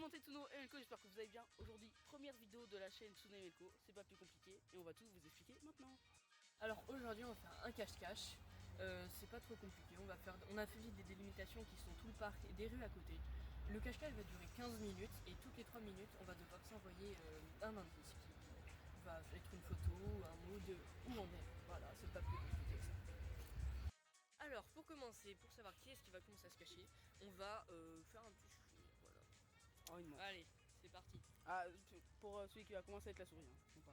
commenter Tsuno et Melko, j'espère que vous allez bien. Aujourd'hui, première vidéo de la chaîne Tsuno et Melko, c'est pas plus compliqué et on va tout vous expliquer maintenant. Alors aujourd'hui on va faire un cache-cache, c'est pas trop compliqué, on a fait des délimitations qui sont tout le parc et des rues à côté. Le cache-cache va durer 15 minutes et toutes les 3 minutes on va devoir s'envoyer un indice qui va être une photo, un mot de où on est. Voilà, c'est pas plus compliqué que ça. Alors pour commencer, pour savoir qui est-ce qui va commencer à se cacher, on va faire un petit chouchou, voilà. Oh non. Allez, c'est parti. Ah, pour celui qui va commencer avec la souris. Hein.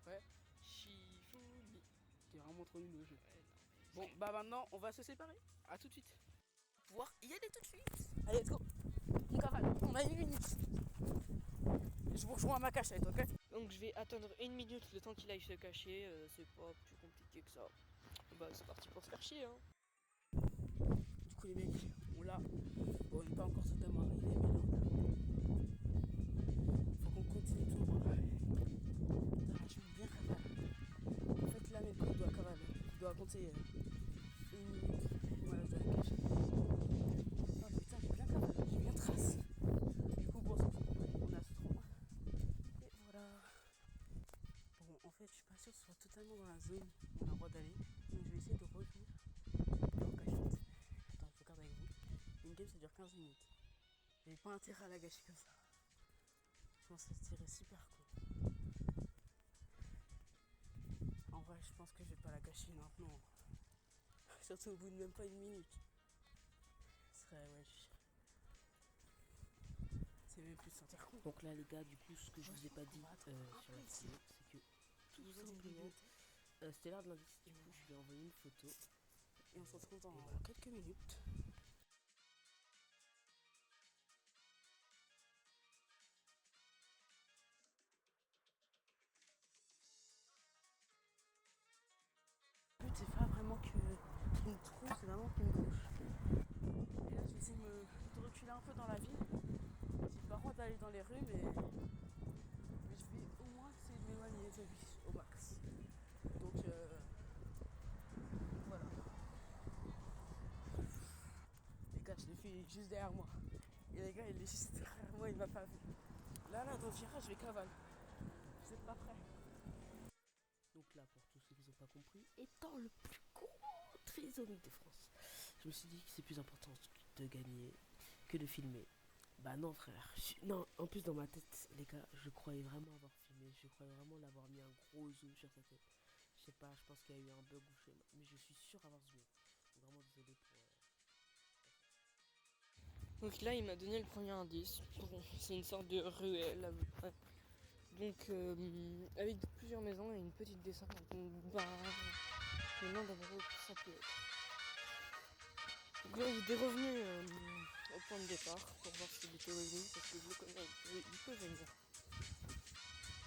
Ouais. Shifumi. T'es vraiment trop nul au jeu. Ouais, non, Bon, bah maintenant, on va se séparer. À tout de suite. pouvoir y aller tout de suite. Allez, let's go. On cavale. On a une minute. Je vous rejoins à ma cachette, ok? Donc je vais attendre une minute le temps qu'il aille se cacher. C'est pas plus compliqué que ça. Bah c'est parti pour se faire chier hein. Du coup, les mecs, on l'a. Bon, il n'est pas encore totalement arrivé, mais là, faut qu'on continue tout droit. Je veux bien cavaler. En fait, là, mes coups, il doit cavaler. Il doit compter une minute. Voilà, je dois la cacher. Oh putain, j'ai bien cavalé. J'ai bien tracé. Du coup, bon, on a ce trou. Et voilà. Bon, en fait, je suis pas sûre que ce soit totalement dans la zone où on a le droit d'aller. Donc, je vais essayer de revenir en cachette. Attends, je regarde avec vous. Une game, ça dure 15 minutes. J'ai pas intérêt à la gâcher comme ça. Je pense que ça serait super cool. En vrai, je pense que je vais pas la gâcher maintenant. Surtout au bout de même pas une minute. Ce serait, wesh. C'est même plus de sentir con. Donc là les gars, du coup ce que je vous ai pas dit sur la vidéo, c'est que tout simplement c'était l'heure de l'indice. Du coup je lui ai envoyé une photo. Et on se retrouve dans quelques minutes. Le but, c'est pas vraiment qu'il me trouve, c'est vraiment qu'il me couche. Et là, je vais essayer de reculer un peu dans la ville. J'ai pas le droit d'aller dans les rues, mais je vais au moins essayer de m'éloigner de lui au max. Donc, voilà. Les gars, je l'ai fait juste derrière moi. Et les gars, il est juste derrière moi, il m'a pas vu. Là, dans le virage, je vais cavale. Vous êtes pas prêts? Donc là pour tous ceux qui n'ont pas compris, étant le plus gros trisomique de France, je me suis dit que c'est plus important de gagner que de filmer. Bah non frère, non, en plus dans ma tête les gars, je croyais vraiment avoir filmé, je croyais vraiment l'avoir mis un gros zoom sur sa tête. Je sais pas, je pense qu'il y a eu un bug ou je sais pas, mais je suis sûr avoir zoomé. Donc vraiment désolé pour... Donc là il m'a donné le premier indice, bon, c'est une sorte de ruelle. Donc avec plusieurs maisons et une petite descente avec une barre. Je me demande d'abord où ça peut être. Donc là il est revenu au point de départ pour voir s'il était revenu parce que je le connais, il peut venir.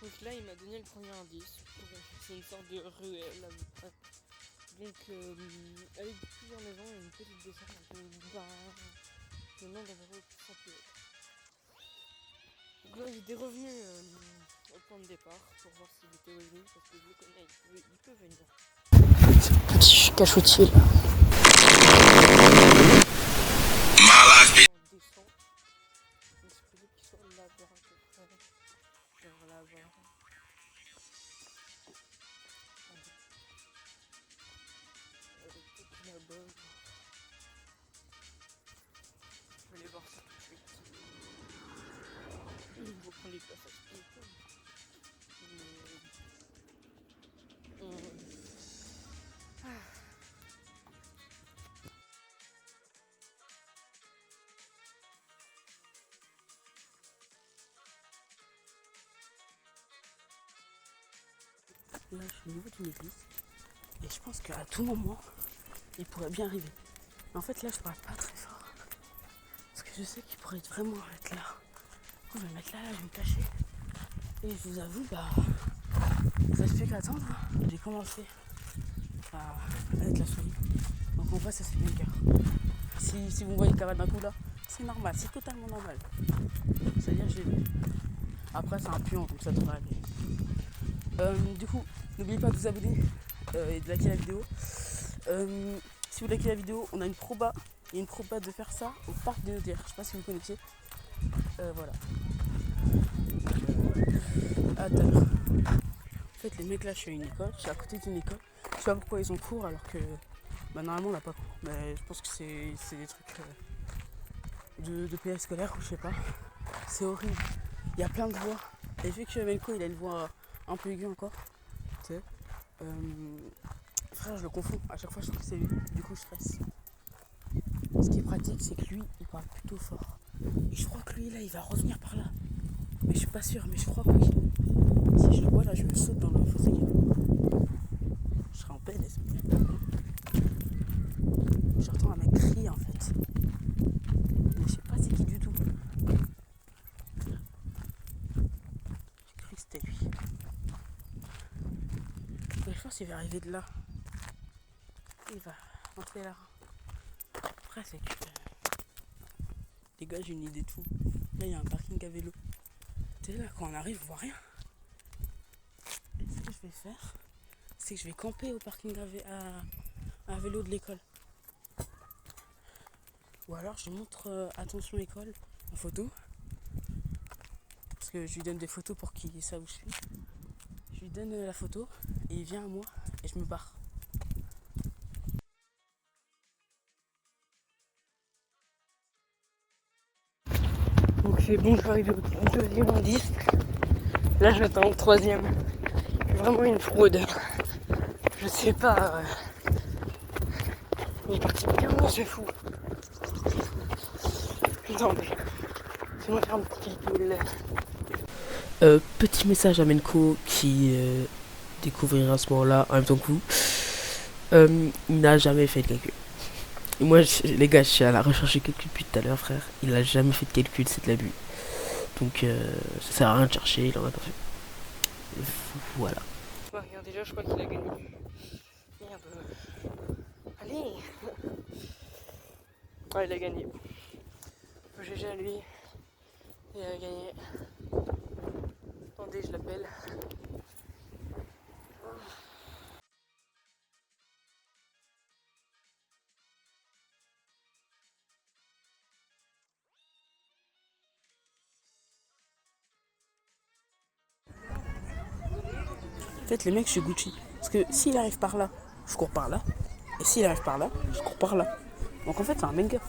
Donc là il m'a donné le premier indice, bon, c'est une sorte de ruelle. Donc avec plusieurs maisons et une petite descente avec une barre. Je me demande d'abord où ça peut être. Donc là il est revenu au point de départ pour voir s'il était revenu parce que je le connais, il peut venir. Petit cachotier là. On descend. Donc c'est possible qu'il soit là-bas à peu près. Genre là-bas. Peut-être là-bas. Je vais aller voir ça tout de suite. Il faut prendre les places à ce pied. Là, je suis au niveau d'une église. Et je pense qu'à tout moment, il pourrait bien arriver. Mais en fait, là, je parle pas très fort. Parce que je sais qu'il pourrait vraiment être là. Du coup, je vais me mettre là, je vais me cacher. Et je vous avoue, bah, ça ne fait qu'attendre. J'ai commencé avec la souris. Donc en vrai, ça c'est bien le cœur. Si vous voyez cavale d'un coup là, c'est normal, c'est totalement normal. C'est-à-dire, j'ai vu. Après, c'est un pion, donc ça devrait aller. Du coup, n'oubliez pas de vous abonner et de liker la vidéo. Si vous likez la vidéo, on a une proba. Il y a une proba de faire ça au parc des Notaires. Je sais pas si vous connaissez. Voilà. À tout à l'heure. En fait, les mecs là, je suis à une école, je suis à côté d'une école. Je sais pas pourquoi ils ont cours alors que normalement on n'a pas cours. Mais je pense que c'est des trucs de PS scolaire ou je sais pas. C'est horrible. Il y a plein de voix. Et vu que Melko il a une voix un peu aiguë encore, tu sais, frère, je le confonds. À chaque fois, je trouve que c'est lui. Du coup, je stresse. Ce qui est pratique, c'est que lui, il parle plutôt fort. Et je crois que lui, là, il va revenir par là. Mais je suis pas sûr, mais je crois que oui. Si je le vois, là, je me saute dans le fossé. Je serai en PLS. J'entends un mec crier, en fait. Mais je sais pas c'est qui du tout. J'ai cru que c'était lui. Mais je pense qu'il va arriver de là. Il va rentrer là. Après, c'est que... Les gars, j'ai une idée de fou. Là, il y a un parking à vélo. Tu sais, là, quand on arrive, on voit rien. Et ce que je vais faire, c'est que je vais camper au parking à vélo de l'école. Ou alors, je montre attention école en photo. Parce que je lui donne des photos pour qu'il sache où je suis. Je lui donne la photo et il vient à moi et je me barre. Donc c'est bon, je suis arrivé au deuxième indice. Là je vais être en troisième. Je suis vraiment une fraude. Je sais pas. Il est parti carrément, c'est fou. Non mais. C'est moi faire un petit calcul. Petit message à Menko qui découvrira à ce moment-là en même temps que vous. Il n'a jamais fait de calcul. Et moi, les gars, je suis à la recherche de calcul depuis tout à l'heure, frère. Il n'a jamais fait de calcul, c'est de l'abus. Donc, ça sert à rien de chercher, il en a pas fait. Voilà. Ouais, regarde, déjà, je crois qu'il a gagné. Merde. Allez. Ouais, il a gagné. GG à lui. Il a gagné. Attendez, je l'appelle. En fait, les mecs, je suis Gucci. Parce que s'il arrive par là, je cours par là. Et s'il arrive par là, je cours par là. Donc en fait, c'est un banger.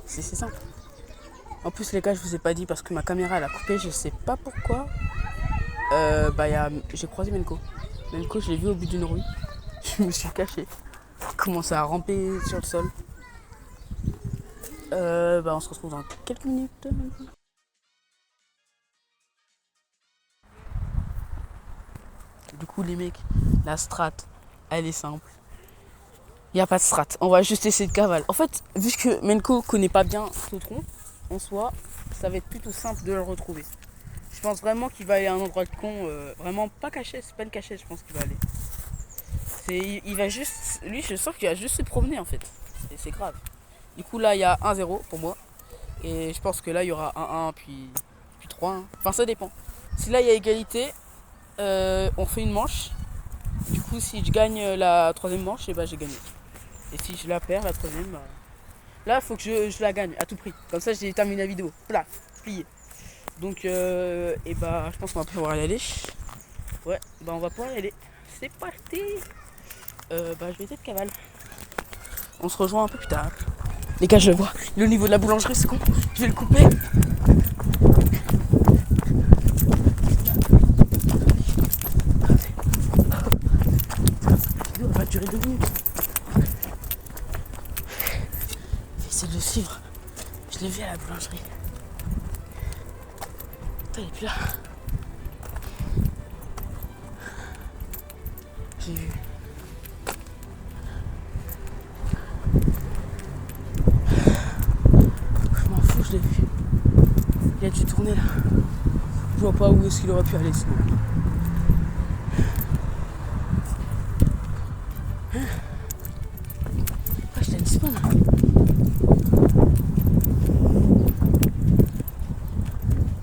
C'est simple. En plus, les gars, je vous ai pas dit parce que ma caméra elle a coupé, je sais pas pourquoi. J'ai croisé Menko. Menko, je l'ai vu au bout d'une rue. Je me suis caché. Il commençait à ramper sur le sol. On se retrouve dans quelques minutes. Du coup, les mecs, la strat, elle est simple. Il n'y a pas de strat. On va juste essayer de cavale. En fait, vu que Menko connaît pas bien Sautron, en soi, ça va être plutôt simple de le retrouver. Je pense vraiment qu'il va aller à un endroit de con, vraiment pas caché, c'est pas une cachette, je pense qu'il va aller. Il va juste, lui, je sens qu'il va juste se promener en fait. C'est grave. Du coup, là, il y a 1-0 pour moi. Et je pense que là, il y aura 1-1, puis 3-1. Enfin, ça dépend. Si là, il y a égalité, on fait une manche. Du coup, si je gagne la troisième manche, et j'ai gagné. Et si je la perds, la troisième, là, il faut que je la gagne à tout prix. Comme ça, j'ai terminé la vidéo. Voilà, plié. Donc, je pense qu'on va pouvoir y aller. Ouais, on va pouvoir y aller. C'est parti. Je vais essayer de cavale. On se rejoint un peu plus tard. Les gars, je le vois. Il est au niveau de la boulangerie, c'est con. Je vais le couper. La vidéo va durer 2 minutes. Je vais essayer de le suivre. Je l'ai vu à la boulangerie. Putain, il est plus là. J'ai vu. Je m'en fous, je l'ai vu. Il a dû tourner là. Je vois pas où est-ce qu'il aurait pu aller sinon. Je t'ai dit spawn.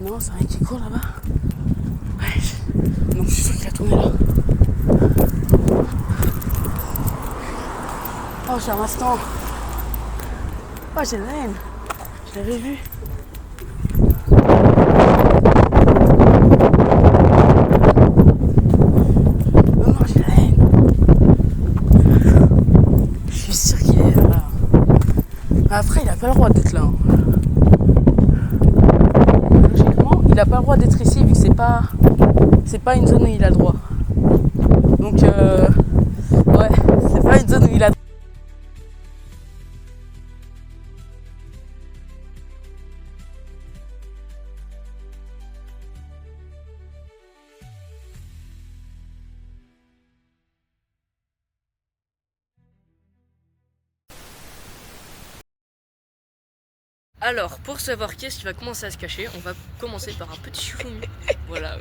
Non, c'est un mec qui court là-bas. Ouais, non, je suis sûr qu'il a tourné là. Oh, j'ai un instant. Oh, j'ai la haine. Je l'avais vu. pas le droit d'être là. Hein. Logiquement, il a pas le droit d'être ici vu que c'est pas une zone où il a le droit. Donc ouais, c'est pas une zone où il a. Alors, pour savoir qui est-ce qui va commencer à se cacher, on va commencer par un petit Shifumi. Voilà.